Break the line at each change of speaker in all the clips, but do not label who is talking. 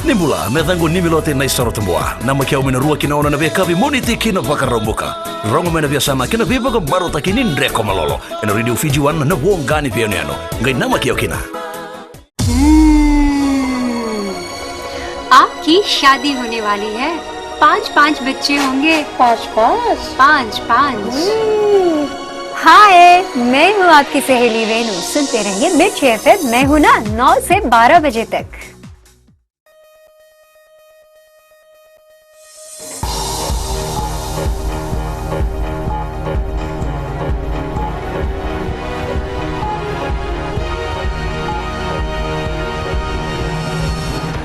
Nimbula methangu nimilote na isoro tumboa na makiao minarua kinaona na vekavi moniti kina vakarambuka rongo mena biasama kina vibaga barota kini ndreko malolo ena radio Fiji 1 na wongani piano ngai na makiao kina
आपकी शादी होने वाली है 5 बच्चे होंगे 5
हाय मैं हूँ आपकी सहेली रेनू सुनते रहिए मिर्ची एफएम मैं हूँ ना 9 से 12 बजे तक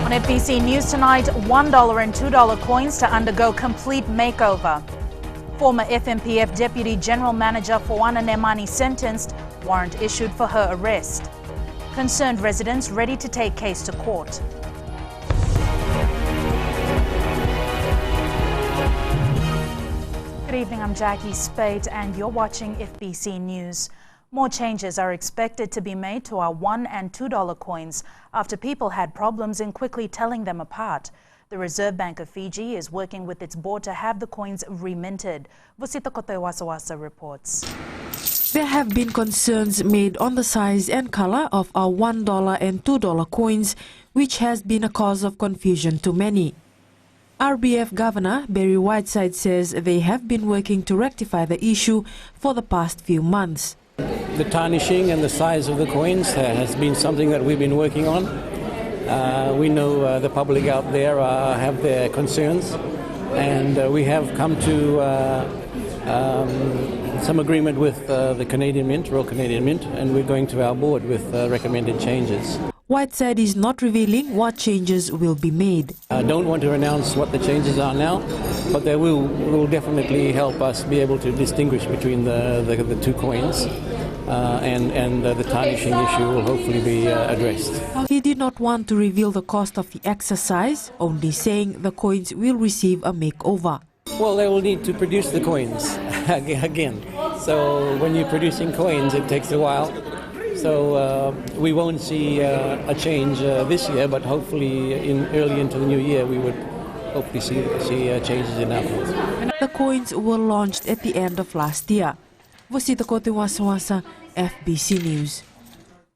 On FBC News tonight, $1 and $2 coins to undergo complete makeover. Former FMPF Deputy General Manager Fwana Nemani sentenced, warrant issued for her arrest. Concerned residents ready to take case to court. Good evening, I'm Jackie Spate and you're watching FBC News. More changes are expected to be made to our $1 and $2 coins after people had problems in quickly telling them apart. The Reserve Bank of Fiji is working with its board to have the coins reminted. Vusita Kotewasawasa reports.
There have been concerns made on the size and color of our $1 and $2 coins, which has been a cause of confusion to many. RBF Governor Barry Whiteside says they have been working to rectify the issue for the past few months.
The tarnishing and the size of the coins has been something that we've been working on. We know the public out there have their concerns, and we have come to some agreement with the Canadian Mint, Royal Canadian Mint, and we're going to our board with recommended changes.
Whiteside is not revealing what changes will be made.
I don't want to announce what the changes are now, but they will definitely help us be able to distinguish between the two coins, and the tarnishing issue will hopefully be addressed.
He did not want to reveal the cost of the exercise, only saying the coins will receive a makeover.
Well, they will need to produce the coins again. So when you're producing coins, it takes a while. So we won't see a change this year, but hopefully early into the new year we would hopefully see changes in outcomes.
The coins were launched at the end of last year. Vusita Kotewasawasa, FBC News.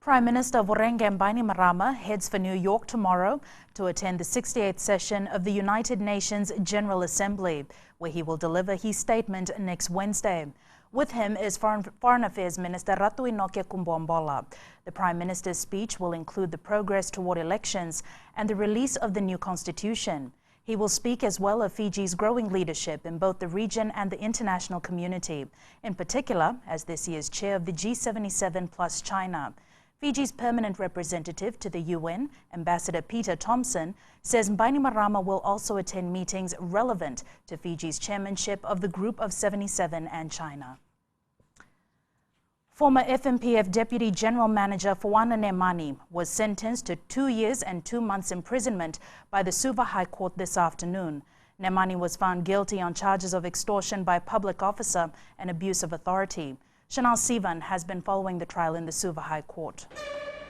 Prime Minister Vorenge Bainimarama heads for New York tomorrow to attend the 68th session of the United Nations General Assembly, where he will deliver his statement next Wednesday. With him is Foreign Affairs Minister Ratu Inoke Kumbombola. The Prime Minister's speech will include the progress toward elections and the release of the new constitution. He will speak as well of Fiji's growing leadership in both the region and the international community, in particular as this year's chair of the G77 plus China. Fiji's permanent representative to the UN, Ambassador Peter Thompson, says Bainimarama will also attend meetings relevant to Fiji's chairmanship of the Group of 77 and China. Former FMPF Deputy General Manager Fwana Nemani was sentenced to 2 years and 2 months imprisonment by the Suva High Court this afternoon. Nemani was found guilty on charges of extortion by a public officer and abuse of authority. Chanel Sivan has been following the trial in the Suva High Court.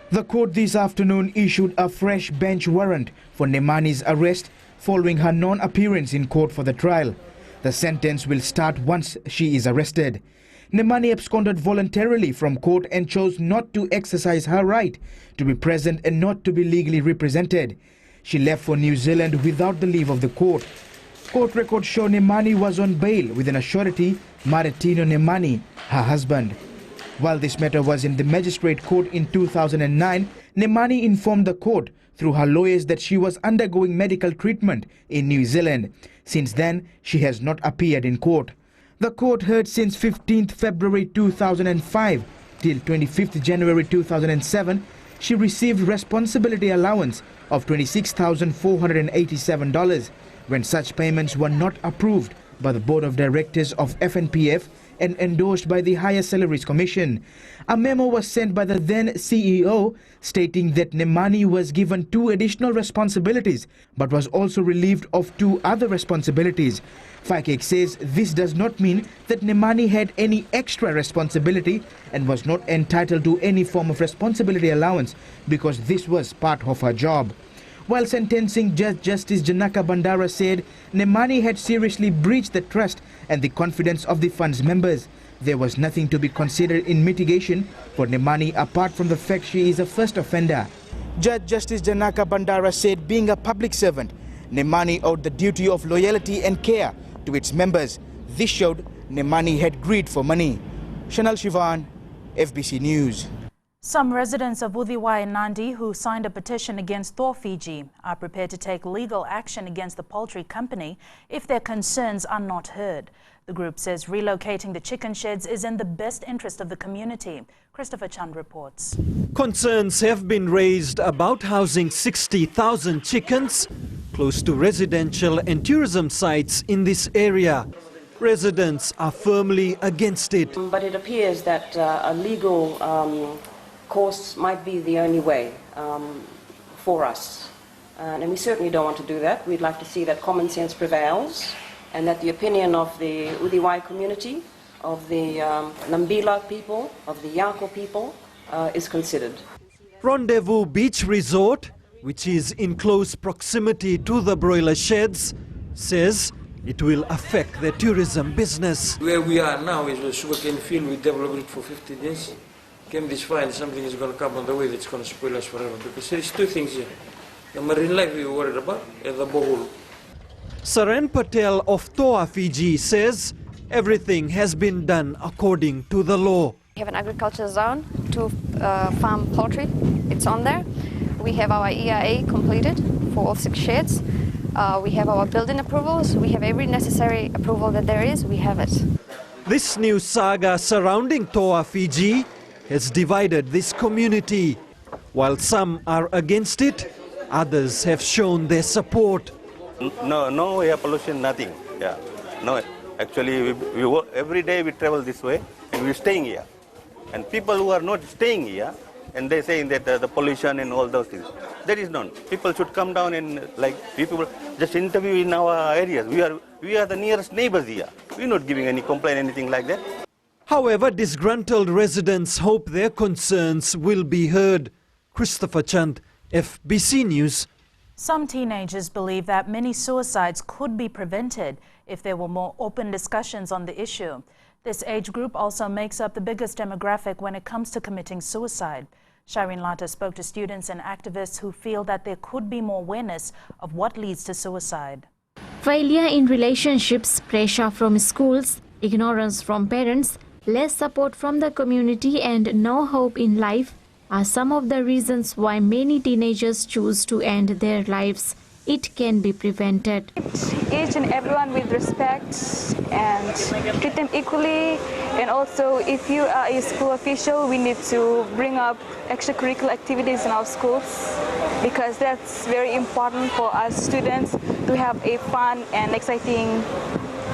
The court this afternoon issued a fresh bench warrant for Nemani's arrest following her non-appearance in court for the trial. The sentence will start once she is arrested. Nemani absconded voluntarily from court and chose not to exercise her right to be present and not to be legally represented. She left for New Zealand without the leave of the court. Court records show Nemani was on bail with an assurity, Maritino Nemani, her husband. While this matter was in the magistrate court in 2009, Nemani informed the court through her lawyers that she was undergoing medical treatment in New Zealand. Since then, she has not appeared in court. The court heard since 15th February 2005 till 25th January 2007, she received responsibility allowance of $26,487 when such payments were not approved by the Board of Directors of FNPF and endorsed by the Higher Salaries Commission. A memo was sent by the then CEO stating that Nemani was given 2 additional responsibilities but was also relieved of 2 other responsibilities. FICAC says this does not mean that Nemani had any extra responsibility and was not entitled to any form of responsibility allowance because this was part of her job. While sentencing, Judge Justice Janaka Bandara said Nemani had seriously breached the trust and the confidence of the fund's members. There was nothing to be considered in mitigation for Nemani apart from the fact she is a first offender. Judge Justice Janaka Bandara said being a public servant, Nemani owed the duty of loyalty and care to its members. This showed Nemani had greed for money. Chanel Shivan, FBC News.
Some residents of Udhiwai and Nandi who signed a petition against Thor Fiji are prepared to take legal action against the poultry company if their concerns are not heard. The group says relocating the chicken sheds is in the best interest of the community. Christopher Chand reports.
Concerns have been raised about housing 60,000 chickens close to residential and tourism sites in this area. Residents are firmly against it.
But it appears that a legal course might be the only way for us. And we certainly don't want to do that. We'd like to see that common sense prevails and that the opinion of the Udhiwai community, of the Nambila people, of the Yako people is considered.
Rendezvous Beach Resort, which is in close proximity to the broiler sheds, says it will affect the tourism business.
Where we are now is a sugarcane field. We developed it for 50 days. Came this fire, something is going to come on the way that's going to spoil us forever. Because there is 2 things here. The marine life we were worried about and the bohol.
Saren Patel of Toa Fiji says everything has been done according to the law.
We have an agriculture zone to farm poultry. It's on there. We have our EIA completed for all 6 sheds. We have our building approvals. We have every necessary approval that there is. We have it.
This new saga surrounding Toa Fiji has divided this community. While some are against it, others have shown their support.
No air pollution, nothing. Yeah, no. Actually, we work, every day we travel this way and we're staying here. And people who are not staying here, and they're saying that the pollution and all those things, that is none. People should come down and people just interview in our areas. We are the nearest neighbors here. We're not giving any complaint, anything like that.
However, disgruntled residents hope their concerns will be heard. Christopher Chand, FBC News.
Some teenagers believe that many suicides could be prevented if there were more open discussions on the issue. This age group also makes up the biggest demographic when it comes to committing suicide. Shireen Lata spoke to students and activists who feel that there could be more awareness of what leads to suicide.
Failure in relationships, pressure from schools, ignorance from parents, less support from the community and no hope in life are some of the reasons why many teenagers choose to end their lives. It can be prevented.
Each and everyone with respect and treat them equally. And also, if you are a school official, we need to bring up extracurricular activities in our schools because that's very important for us students to have a fun and exciting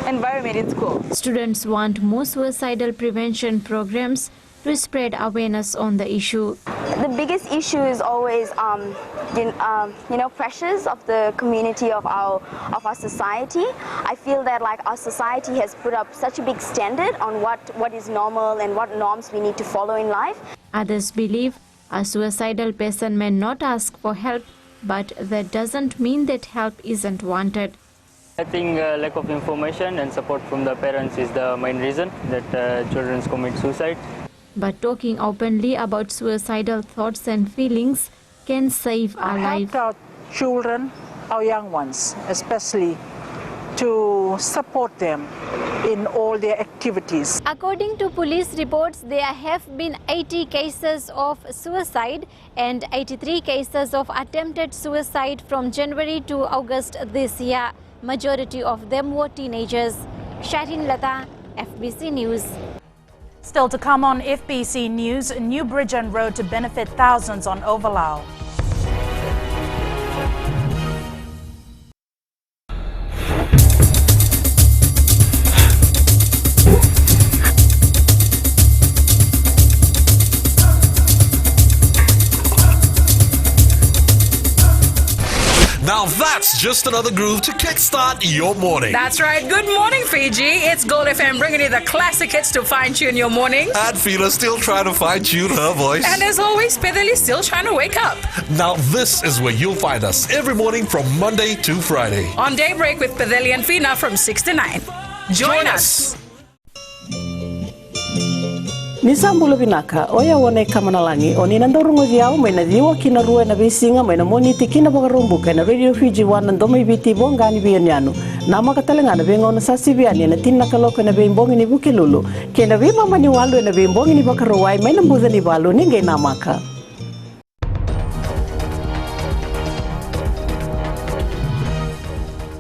environment in school.
Students want more suicidal prevention programs to spread awareness on the issue.
The biggest issue is always, pressures of the community of our society. I feel that our society has put up such a big standard on what is normal and what norms we need to follow in life.
Others believe a suicidal person may not ask for help, but that doesn't mean that help isn't wanted.
I think lack of information and support from the parents is the main reason that children commit suicide.
But talking openly about suicidal thoughts and feelings can save our life.
Our children, our young ones, especially to support them in all their activities.
According to police reports, there have been 80 cases of suicide and 83 cases of attempted suicide from January to August this year. Majority of them were teenagers. Shireen Lata, FBC News.
Still to come on FBC News, a new bridge and road to benefit thousands on Overlau.
Now that's just another groove to kickstart your morning.
That's right. Good morning, Fiji. It's Gold FM bringing you the classic hits to fine-tune your morning.
And Fila still trying to fine-tune her voice.
And as always, Pedali still trying to wake up.
Now this is where you'll find us every morning from Monday to Friday.
On Daybreak with Pedali and Fina from 6 to 9. Join us.
Nisambulo binaka oya wone kamanalangi oni nandorungo diao mai na diwa kina rua na bisinga mai na moniti kina bagarumbuka na Radio Fiji 1 ndomi biti bongani bianyano nama katalangana bengo na sasi biani na tinna kaloka na bembongi ni bukilulu kena bima mani walu na bembongi ni bakaruwai mai na mbuza ni balu ninge namaka.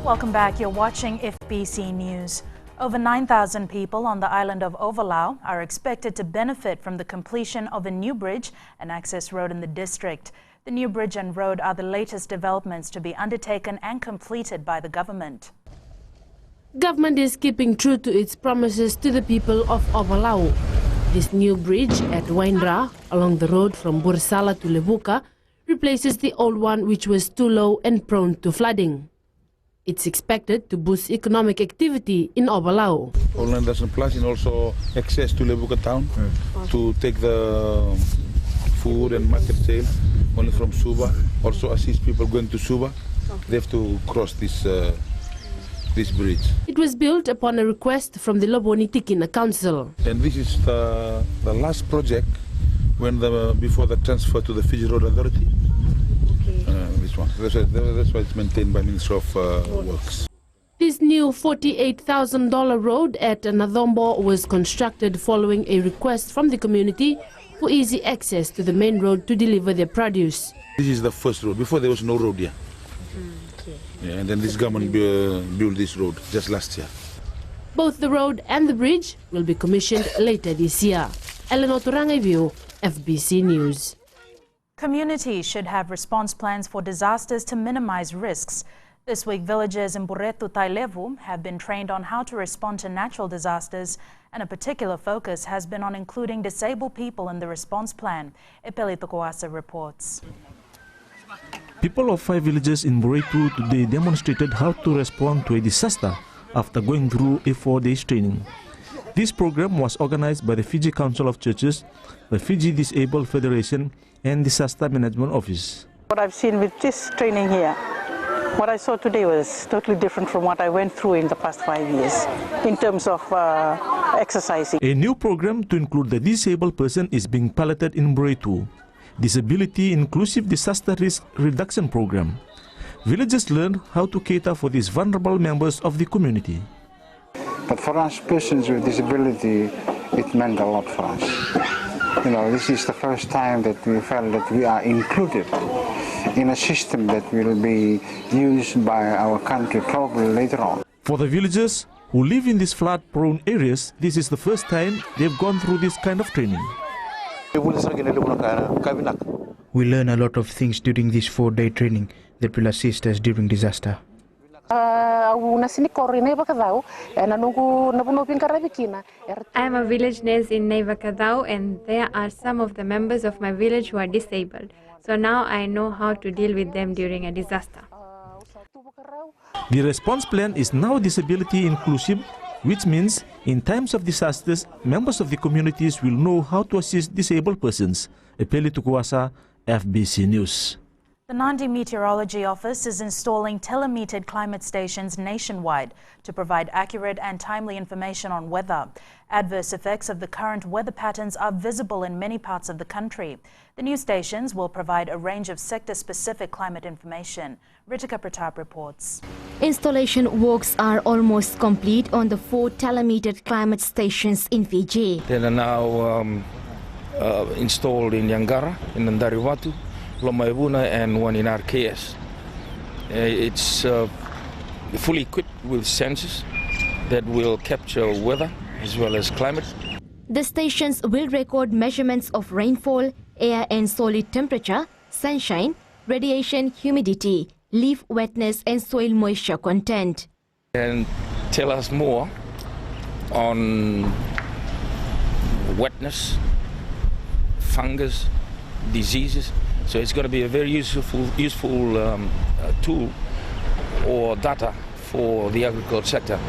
Welcome back. You're watching FBC News. Over 9,000 people on the island of Ovalau are expected to benefit from the completion of a new bridge and access road in the district. The new bridge and road are the latest developments to be undertaken and completed by the government.
Government is keeping true to its promises to the people of Ovalau. This new bridge at Waindra, along the road from Bursala to Levuka, replaces the old one which was too low and prone to flooding. It's expected to boost economic activity in Ovalau.
All 9,000 plus and also access to Levuka town to take the food and market sale only from Suba. Also assist people going to Suba. They have to cross this bridge.
It was built upon a request from the Loboni Tikina Council.
And this is the last project before the transfer to the Fiji Road Authority. This one. That's why it's maintained by Ministry of Works.
This new $48,000 road at Nadombo was constructed following a request from the community for easy access to the main road to deliver their produce.
This is the first road. Before there was no road here. Yeah, and then this government built this road just last year.
Both the road and the bridge will be commissioned later this year. Eleanor Turangaiviu, FBC News.
Communities should have response plans for disasters to minimize risks. This week, villagers in Buretu Tailevu have been trained on how to respond to natural disasters, and a particular focus has been on including disabled people in the response plan. Epeli Tokoasa reports.
People of 5 villages in Buretu today demonstrated how to respond to a disaster after going through a 4-day training. This program was organized by the Fiji Council of Churches, the Fiji Disabled Federation, and Disaster Management Office.
What I've seen with this training here, what I saw today was totally different from what I went through in the past 5 years in terms of exercising.
A new program to include the disabled person is being piloted in Buretu, Disability Inclusive Disaster Risk Reduction Program. Villagers learn how to cater for these vulnerable members of the community.
But for us persons with disability, it meant a lot for us. You know, this is the first time that we felt that we are included in a system that will be used by our country probably later on.
For the villagers who live in these flood-prone areas, this is the first time they've gone through this kind of training.
We learn a lot of things during this 4-day training that will assist us during disaster.
I am a village nurse in Naivakadau, and there are some of the members of my village who are disabled. So now I know how to deal with them during a disaster.
The response plan is now disability inclusive, which means in times of disasters, members of the communities will know how to assist disabled persons. Epeli Tukuasa, FBC News.
The Nandi Meteorology Office is installing telemetered climate stations nationwide to provide accurate and timely information on weather. Adverse effects of the current weather patterns are visible in many parts of the country. The new stations will provide a range of sector-specific climate information. Ritika Pratap reports.
Installation works are almost complete on the 4 telemetered climate stations in Fiji.
They are now installed in Yangara, in Ndariwatu, Lomaibuna, and one in RKS. It's fully equipped with sensors that will capture weather as well as climate.
The stations will record measurements of rainfall, air and solid temperature, sunshine, radiation, humidity, leaf wetness and soil moisture content.
And tell us more on wetness, fungus, diseases, So it's going to be a very useful tool or data for the agriculture sector.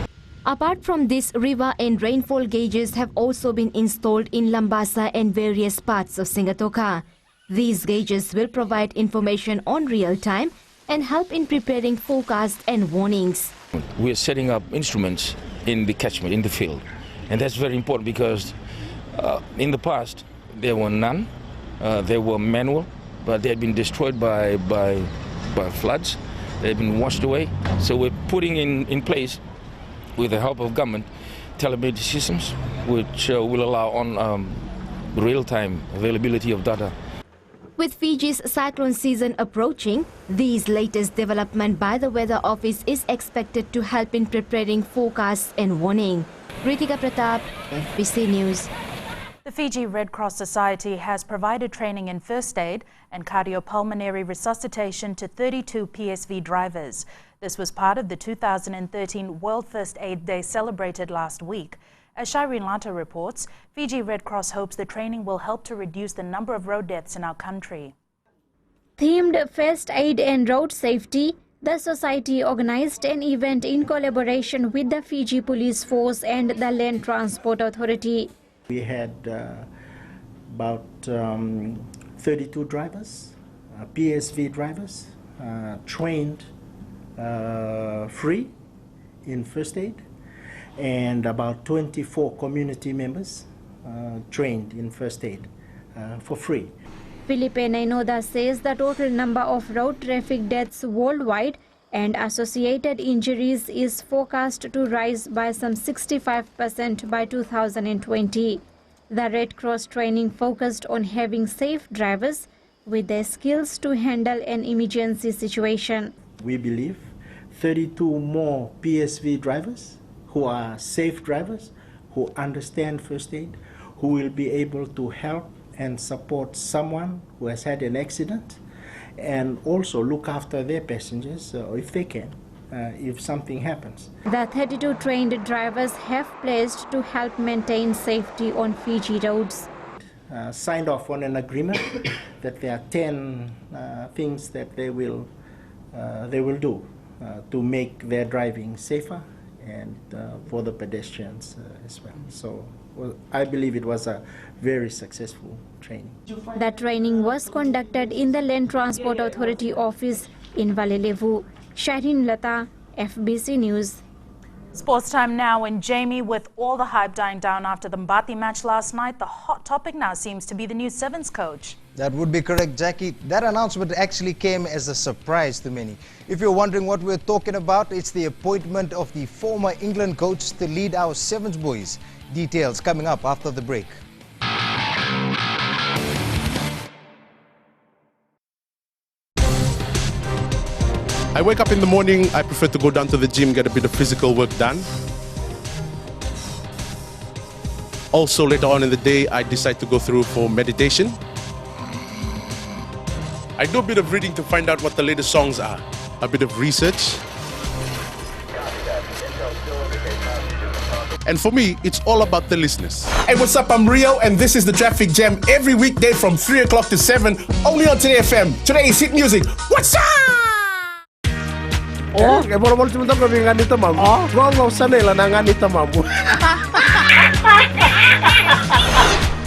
Apart from this, river and rainfall gauges have also been installed in Lambasa and various parts of Singatoka. These gauges will provide information on real time and help in preparing forecasts and warnings.
We are setting up instruments in the catchment, in the field. And that's very important because in the past there were none. They were manual, but they had been destroyed by floods. They had been washed away. So we're putting in place, with the help of government, telemetry systems which will allow on real-time availability of data.
With Fiji's cyclone season approaching, these latest development by the Weather Office is expected to help in preparing forecasts and warning. Ritika Pratap, FBC News.
The Fiji Red Cross Society has provided training in first aid and cardiopulmonary resuscitation to 32 PSV drivers. This was part of the 2013 World First Aid Day celebrated last week. As Shireen Lata reports, Fiji Red Cross hopes the training will help to reduce the number of road deaths in our country.
Themed First Aid and Road Safety, the Society organized an event in collaboration with the Fiji Police Force and the Land Transport Authority.
We had about 32 drivers, PSV drivers, trained free in first aid, and about 24 community members trained in first aid for free.
Felipe Nainoda says the total number of road traffic deaths worldwide and associated injuries is forecast to rise by some 65% by 2020. The Red Cross training focused on having safe drivers with the skills to handle an emergency situation.
We believe 32 more PSV drivers who are safe drivers, who understand first aid, who will be able to help and support someone who has had an accident, and also look after their passengers if they can, if something happens.
The 32 trained drivers have pledged to help maintain safety on Fiji roads.
Signed off on an agreement that there are 10 things that they will do to make their driving safer and for the pedestrians as well. So I believe it was a very successful training.
The training was conducted in the Land Transport Authority office in Valelevu. Shireen Lata, FBC News.
Sports time now, and Jamie, with all the hype dying down after the Mbati match last night, the hot topic now seems to be the new Sevens coach.
That would be correct, Jackie. That announcement actually came as a surprise to many. If you're wondering what we're talking about, it's the appointment of the former England coach to lead our Sevens boys. Details coming up after the break.
I wake up in the morning, I prefer to go down to the gym, get a bit of physical work done. Also, later on in the day, I decide to go through for meditation. I do a bit of reading to find out what the latest songs are, a bit of research. And for me, it's all about the listeners.
Hey, what's up? I'm Rio, and this is the Traffic Jam every weekday from 3 o'clock to 7, only on Today FM. Today is hit music. What's up? Oh, kaya mo naman cuma tahu kami nganita mamu. Gua nggak usah nih lah nganita mamu.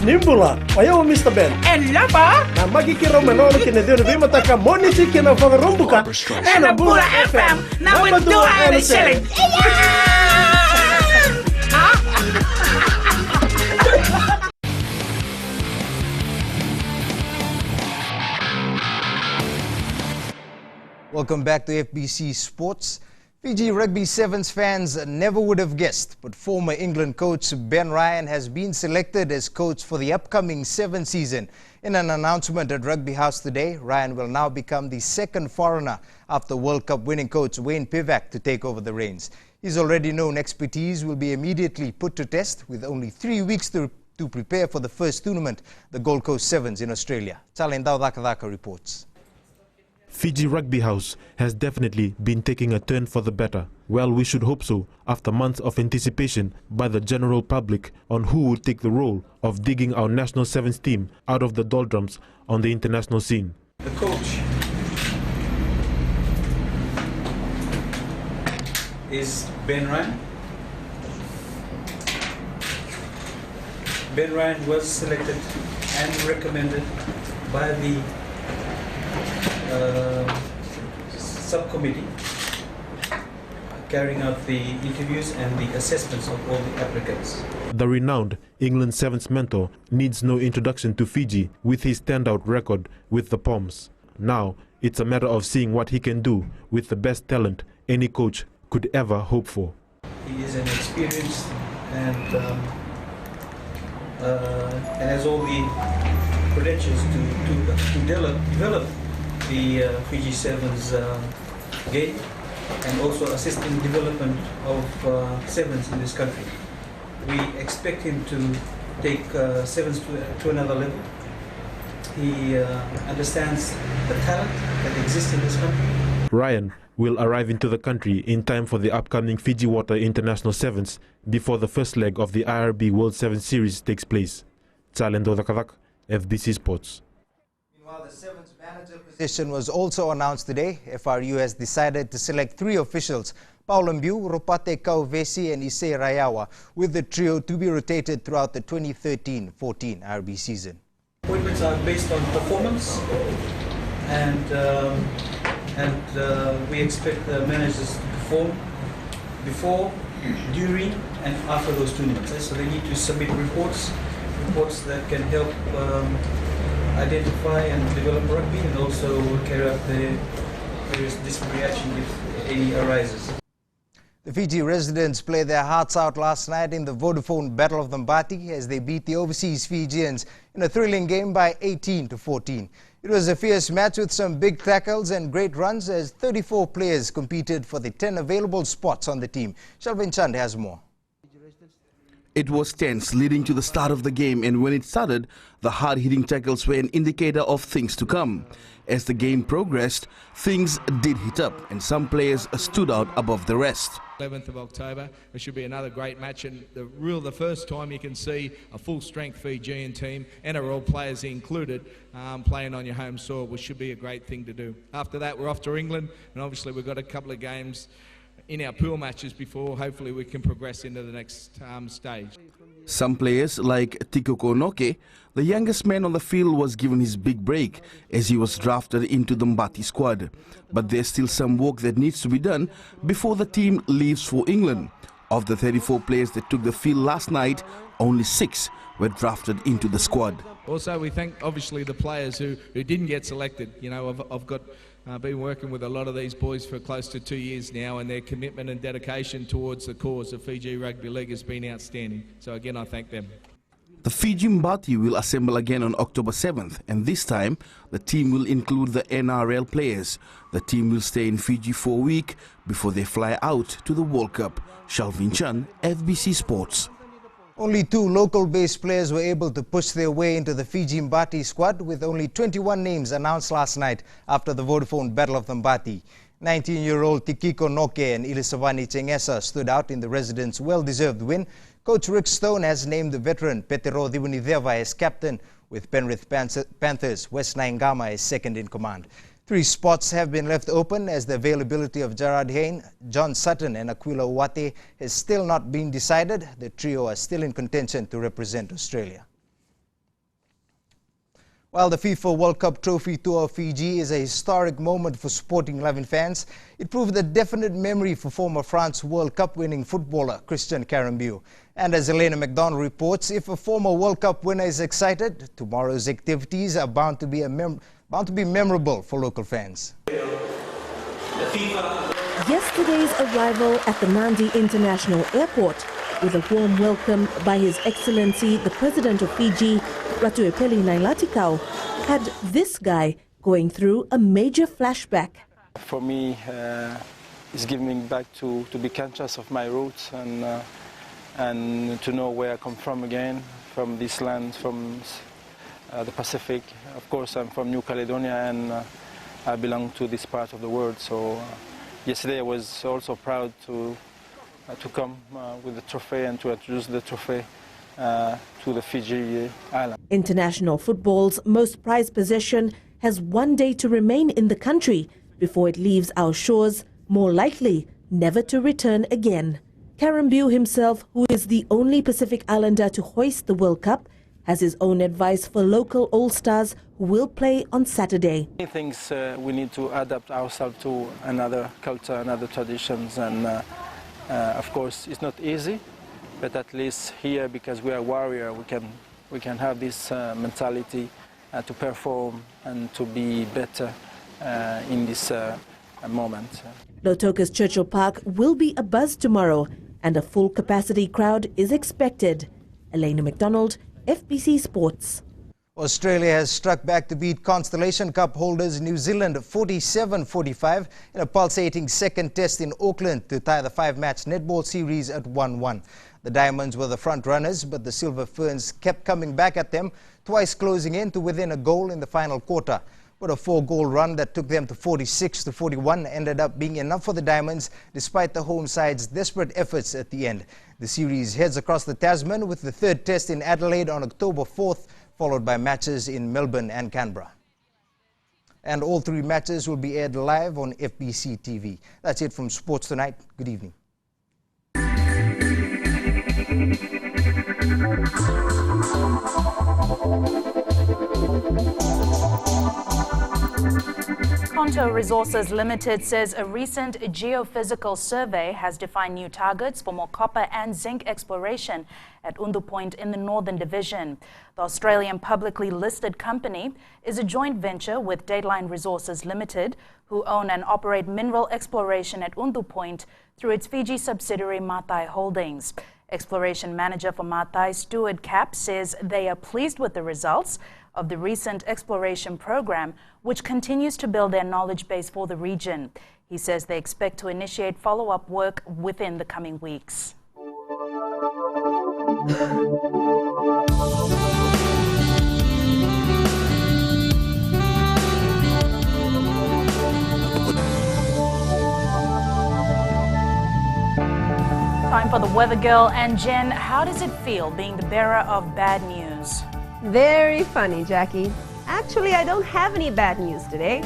Nimbula, ayo Mr. Ben.
Lapa?
Na magkikiro manono kinedio na bima taka moni chicken na fanga rombuka.
Na Bula FM, number 2 and selling.
Welcome back to FBC Sports. Fiji Rugby Sevens fans never would have guessed, but former England coach Ben Ryan has been selected as coach for the upcoming Sevens season. In an announcement at Rugby House today, Ryan will now become the second foreigner after World Cup winning coach Wayne Pivac to take over the reins. His already known expertise will be immediately put to test with only 3 weeks to prepare for the first tournament, the Gold Coast Sevens in Australia. Talendao Dakadaka reports.
Fiji Rugby House has definitely been taking a turn for the better. Well, we should hope so, after months of anticipation by the general public on who would take the role of digging our national sevens team out of the doldrums on the international scene.
The coach is Ben Ryan. Ben Ryan was selected and recommended by the subcommittee carrying out the interviews and the assessments of all the applicants.
The renowned England Sevens mentor needs no introduction to Fiji with his standout record with the Poms. Now it's a matter of seeing what he can do with the best talent any coach could ever hope for.
He is an experienced and has all the credentials to develop the Fiji Sevens game and also assist in development of sevens in this country. We expect him to take sevens to another level. He understands the talent that exists in this country.
Ryan will arrive into the country in time for the upcoming Fiji Water International Sevens before the first leg of the IRB World Sevens Series takes place. Chalendo Dakavak, FBC Sports.
Meanwhile, the Sevens manager position was also announced today. FRU has decided to select 3 officials, Paulo Mbiu, Ropate Kauvesi and Issei Rayawa, with the trio to be rotated throughout the 2013-14 IRB season.
Appointments are based on performance and we expect the managers to perform before, during and after those tournaments. So they need to submit reports that can help identify and develop rugby and also carry out the various disciplinary action if any arises.
The Fiji residents played their hearts out last night in the Vodafone Battle of the Mbati as they beat the overseas Fijians in a thrilling game by 18-14. It was a fierce match with some big tackles and great runs as 34 players competed for the 10 available spots on the team. Shalvin Chand has more.
It was tense leading to the start of the game, and when it started, the hard-hitting tackles were an indicator of things to come. As the game progressed, things did heat up and some players stood out above the rest.
11th of October, it should be another great match, and the first time you can see a full-strength Fijian team, NRL players included, playing on your home soil, which should be a great thing to do. After that, we're off to England, and obviously we've got a couple of games in our pool matches before hopefully we can progress into the next stage.
Some players like Tikoko Noke, the youngest man on the field, was given his big break as he was drafted into the Mbati squad. But there's still some work that needs to be done before the team leaves for England. Of the 34 players that took the field last night, only 6 were drafted into the squad.
Also, we thank obviously the players who didn't get selected. You know, I've been working with a lot of these boys for close to 2 years now, and their commitment and dedication towards the cause of Fiji Rugby League has been outstanding. So again, I thank them.
The Fiji Mbati will assemble again on October 7th, and this time the team will include the NRL players. The team will stay in Fiji for a week before they fly out to the World Cup. Shalvin Chan, FBC Sports.
Only 2 local-based players were able to push their way into the Fiji Mbati squad, with only 21 names announced last night after the Vodafone Battle of the Mbati. 19-year-old Tikiko Noke and Ilisavani Chengesa stood out in the residents' well-deserved win. Coach Rick Stone has named the veteran Petero Diwanideva as captain, with Penrith Panthers' Wes Naingama as second in command. 3 spots have been left open as the availability of Gerard Hayne, John Sutton and Aquila Uwate has still not been decided. The trio are still in contention to represent Australia. While the FIFA World Cup Trophy Tour of Fiji is a historic moment for sporting 11 fans, it proved a definite memory for former France World Cup winning footballer Christian Carambeau. And as Elena McDonald reports, if a former World Cup winner is excited, tomorrow's activities are bound to be memorable for local fans.
Yesterday's arrival at the Nandi International Airport with a warm welcome by His Excellency the President of Fiji, Ratuepeli Nailatikau, had this guy going through a major flashback.
For me, it's giving me back to be conscious of my roots and to know where I come from again, from this land, from the Pacific. Of course, I'm from New Caledonia and I belong to this part of the world. So yesterday I was also proud to come with the trophy and to introduce the trophy to the Fiji island.
International football's most prized possession has 1 day to remain in the country before it leaves our shores, more likely never to return again. Karambiu himself, who is the only Pacific Islander to hoist the World Cup, has his own advice for local All-Stars who will play on Saturday.
Many things we need to adapt ourselves to another culture, another traditions, and of course it's not easy, but at least here, because we are warrior, we can have this mentality to perform and to be better in this moment.
Lautoka's Churchill Park will be abuzz tomorrow, and a full capacity crowd is expected. Elena McDonald, FBC Sports.
Australia has struck back to beat Constellation Cup holders New Zealand 47-45 in a pulsating second test in Auckland to tie the 5-match netball series at 1-1. The Diamonds were the front runners, but the Silver Ferns kept coming back at them, twice closing in to within a goal in the final quarter. But a 4-goal run that took them to 46-41 ended up being enough for the Diamonds, despite the home side's desperate efforts at the end. The series heads across the Tasman with the third test in Adelaide on October 4th, followed by matches in Melbourne and Canberra. And all 3 matches will be aired live on FBCTV. That's it from Sports Tonight. Good evening.
Conto Resources Limited says a recent geophysical survey has defined new targets for more copper and zinc exploration at Undu Point in the Northern Division. The Australian publicly listed company is a joint venture with Dateline Resources Limited, who own and operate mineral exploration at Undu Point through its Fiji subsidiary Matai Holdings. Exploration manager for Matai, Stuart Capp, says they are pleased with the results of the recent exploration program, which continues to build their knowledge base for the region. He says they expect to initiate follow-up work within the coming weeks. Time for the weather girl. And Jen, how does it feel being the bearer of bad news?
Very funny, Jackie. Actually, I don't have any bad news today.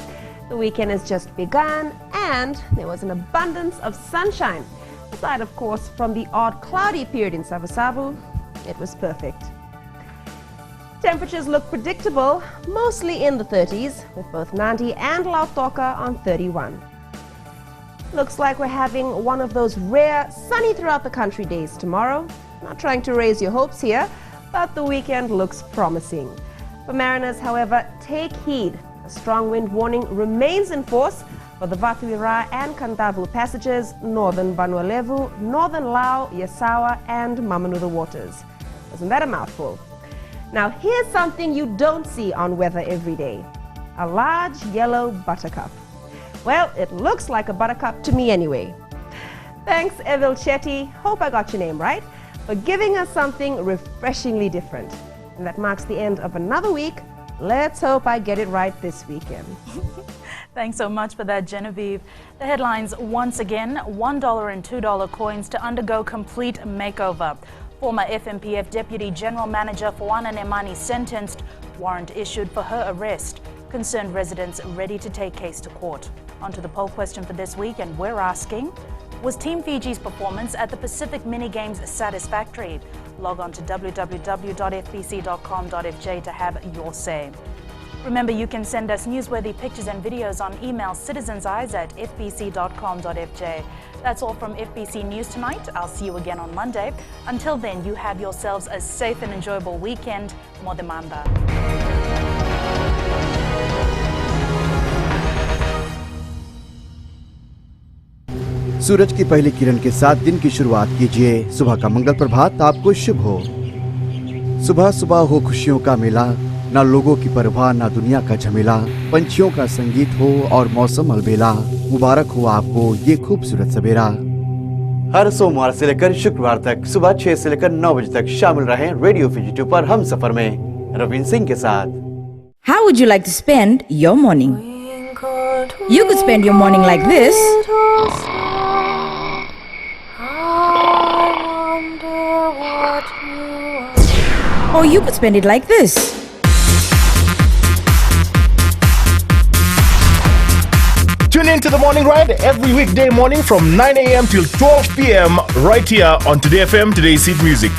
The weekend has just begun and there was an abundance of sunshine. Aside, of course, from the odd cloudy period in Savu, it was perfect. Temperatures look predictable, mostly in the 30s, with both Nandi and Lautoka on 31. Looks like we're having one of those rare sunny throughout the country days tomorrow. Not trying to raise your hopes here, but the weekend looks promising. For mariners, however, take heed. A strong wind warning remains in force for the Vatuira and Kandavu passages, northern Vanuatu, northern Lau, Yasawa and Mamanuca waters. Wasn't that a mouthful? Now here's something you don't see on weather every day. A large yellow buttercup. Well, it looks like a buttercup to me anyway. Thanks, Evil Chetty, hope I got your name right, for giving us something refreshingly different. And that marks the end of another week. Let's hope I get it right this weekend.
Thanks so much for that, Genevieve. The headlines once again: $1 and $2 coins to undergo complete makeover. Former FMPF Deputy General Manager Fuana Nemani sentenced. Warrant issued for her arrest. Concerned residents ready to take case to court. On to the poll question for this week, and we're asking: was Team Fiji's performance at the Pacific Mini Games satisfactory? Log on to www.fbc.com.fj to have your say. Remember, you can send us newsworthy pictures and videos on email citizenseyes@fbc.com.fj. That's all from FBC News tonight. I'll see you again on Monday. Until then, you have yourselves a safe and enjoyable weekend. Modemanda.
सूरज की पहली किरण के साथ दिन की शुरुआत कीजिए। सुबह का मंगल प्रभात आपको शुभ हो। सुबह सुबह हो खुशियों का मेला, ना लोगों की परवाह ना दुनिया का झमेला। पंछियों का संगीत हो और मौसम अलबेला। मुबारक हो आपको ये खूबसूरत सवेरा। हर सोमवार से लेकर शुक्रवार तक सुबह 6 से लेकर 9 बजे तक शामिल रहें रेडियो फिजी 2 पर हम सफर में रविंद्र सिंह के साथ।
How would you like to spend your morning? You could spend your morning like this. Or you could spend it like this.
into the morning ride every weekday morning from 9 a.m. till 12 p.m. right here on Today FM, Today's Hit Music.